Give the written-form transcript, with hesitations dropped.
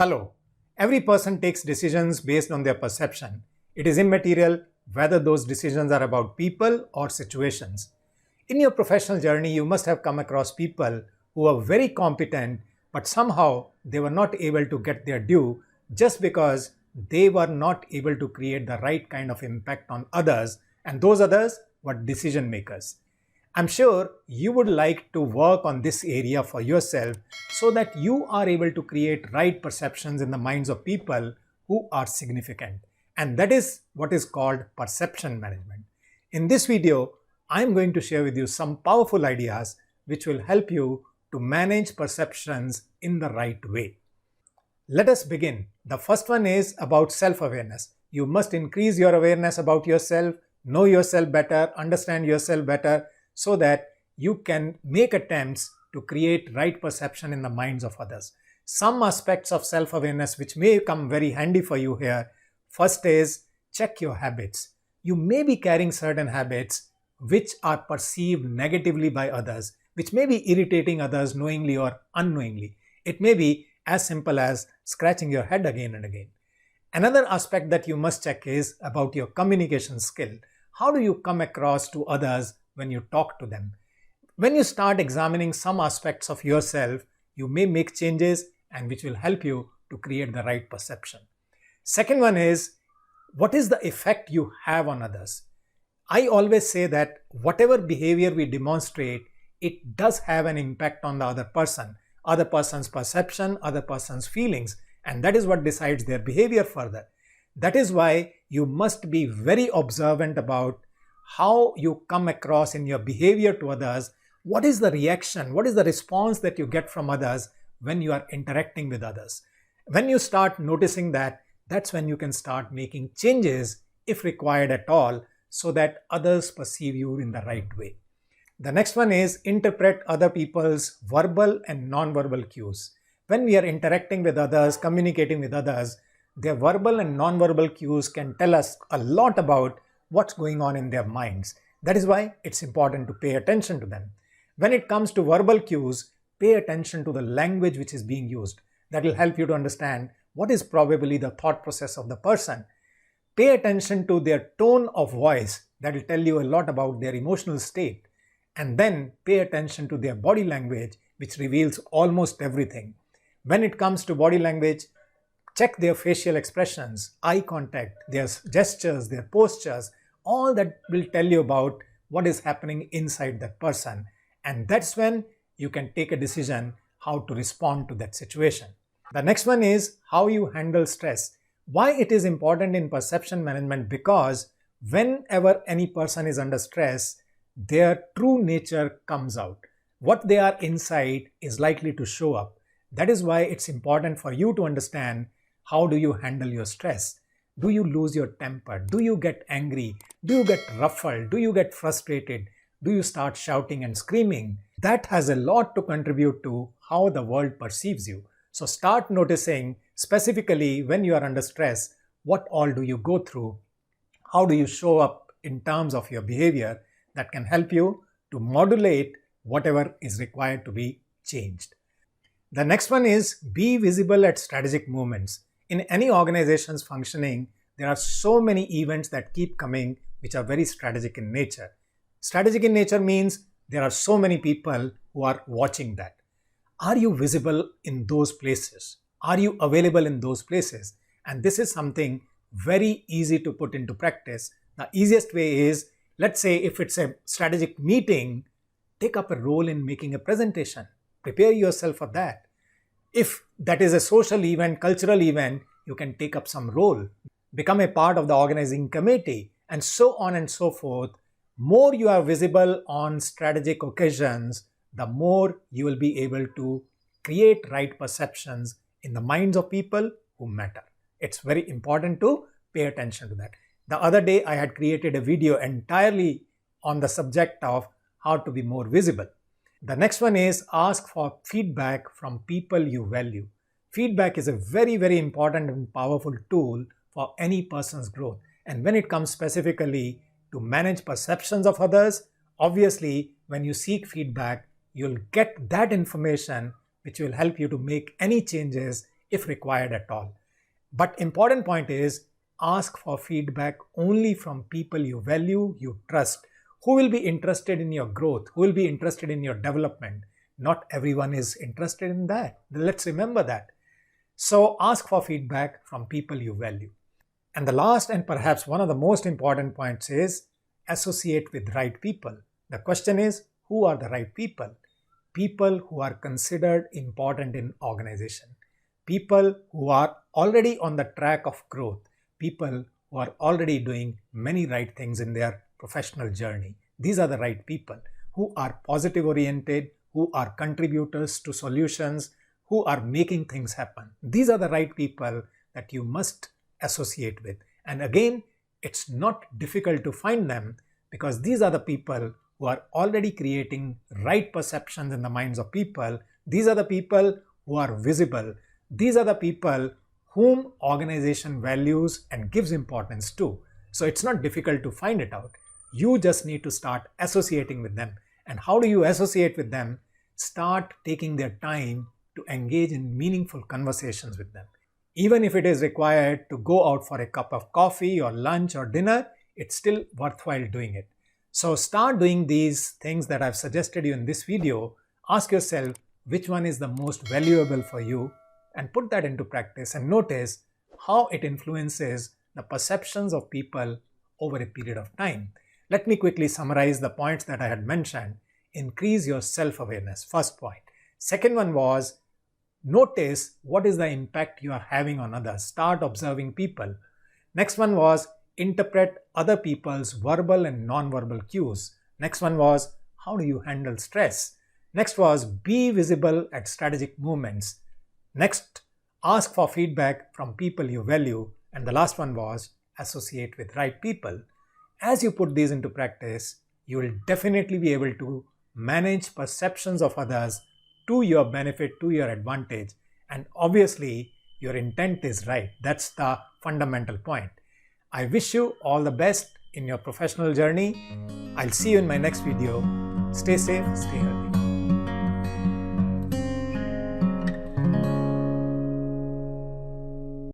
Hello. Every person takes decisions based on their perception. It is immaterial whether those decisions are about people or situations. In your professional journey, you must have come across people who are very competent, but somehow they were not able to get their due just because they were not able to create the right kind of impact on others, and those others were decision makers. I'm sure you would like to work on this area for yourself so that you are able to create right perceptions in the minds of people who are significant. And that is what is called perception management. In this video, I'm going to share with you some powerful ideas which will help you to manage perceptions in the right way. Let us begin. The first one is about self-awareness. You must increase your awareness about yourself, know yourself better, understand yourself better, so that you can make attempts to create right perception in the minds of others. Some aspects of self-awareness which may come very handy for you here. First is check your habits. You may be carrying certain habits which are perceived negatively by others, which may be irritating others knowingly or unknowingly. It may be as simple as scratching your head again and again. Another aspect that you must check is about your communication skill. How do you come across to others when you talk to them? When you start examining some aspects of yourself, you may make changes and which will help you to create the right perception. Second one is, what is the effect you have on others? I always say that whatever behavior we demonstrate, it does have an impact on the other person's perception, other person's feelings, and that is what decides their behavior further. That is why you must be very observant about how you come across in your behavior to others. What is the reaction? What is the response that you get from others when you are interacting with others? When you start noticing that, that's when you can start making changes, if required at all, so that others perceive you in the right way. The next one is interpret other people's verbal and non-verbal cues. When we are interacting with others, communicating with others, their verbal and non-verbal cues can tell us a lot about what's going on in their minds. That is why it's important to pay attention to them. When it comes to verbal cues, pay attention to the language which is being used. That will help you to understand what is probably the thought process of the person. Pay attention to their tone of voice. That will tell you a lot about their emotional state. And then pay attention to their body language, which reveals almost everything. When it comes to body language, check their facial expressions, eye contact, their gestures, their postures. All that will tell you about what is happening inside that person. And that's when you can take a decision how to respond to that situation. The next one is how you handle stress. Why it is important in perception management? Because whenever any person is under stress, their true nature comes out. What they are inside is likely to show up. That is why it's important for you to understand how do you handle your stress. Do you lose your temper? Do you get angry? Do you get ruffled? Do you get frustrated? Do you start shouting and screaming? That has a lot to contribute to how the world perceives you. So start noticing specifically when you are under stress, what all do you go through? How do you show up in terms of your behavior? That can help you to modulate whatever is required to be changed. The next one is be visible at strategic moments. In any organization's functioning, there are so many events that keep coming which are very strategic in nature. Strategic in nature means there are so many people who are watching that. Are you visible in those places? Are you available in those places? And this is something very easy to put into practice. The easiest way is, let's say if it's a strategic meeting, take up a role in making a presentation. Prepare yourself for that. If that is a social event, cultural event, you can take up some role, become a part of the organizing committee, and so on and so forth. More you are visible on strategic occasions, the more you will be able to create right perceptions in the minds of people who matter. It's very important to pay attention to that. The other day, I had created a video entirely on the subject of how to be more visible. The next one is ask for feedback from people you value. Feedback is a very, very important and powerful tool for any person's growth. And when it comes specifically to manage perceptions of others, obviously, when you seek feedback, you'll get that information which will help you to make any changes if required at all. But important point is, ask for feedback only from people you value, you trust, who will be interested in your growth, who will be interested in your development. Not everyone is interested in that. Let's remember that. So ask for feedback from people you value. And the last and perhaps one of the most important points is associate with right people. The question is, who are the right people? People who are considered important in organization. People who are already on the track of growth. People who are already doing many right things in their professional journey. These are the right people who are positive oriented, who are contributors to solutions, who are making things happen. These are the right people that you must associate with. And again, it's not difficult to find them because these are the people who are already creating right perceptions in the minds of people. These are the people who are visible. These are the people whom organization values and gives importance to. So it's not difficult to find it out. You just need to start associating with them. And how do you associate with them? Start taking their time to engage in meaningful conversations with them. Even if it is required to go out for a cup of coffee or lunch or dinner, it's still worthwhile doing it. So start doing these things that I've suggested you in this video. Ask yourself which one is the most valuable for you and put that into practice and notice how it influences the perceptions of people over a period of time. Let me quickly summarize the points that I had mentioned. Increase your self-awareness, first point. Second one was, notice what is the impact you are having on others. Start observing people. Next one was, interpret other people's verbal and non-verbal cues. Next one was, how do you handle stress? Next was, be visible at strategic movements. Next, ask for feedback from people you value. And the last one was, associate with right people. As you put these into practice, you will definitely be able to manage perceptions of others to your benefit, to your advantage. And obviously, your intent is right. That's the fundamental point. I wish you all the best in your professional journey. I'll see you in my next video. Stay safe, stay healthy.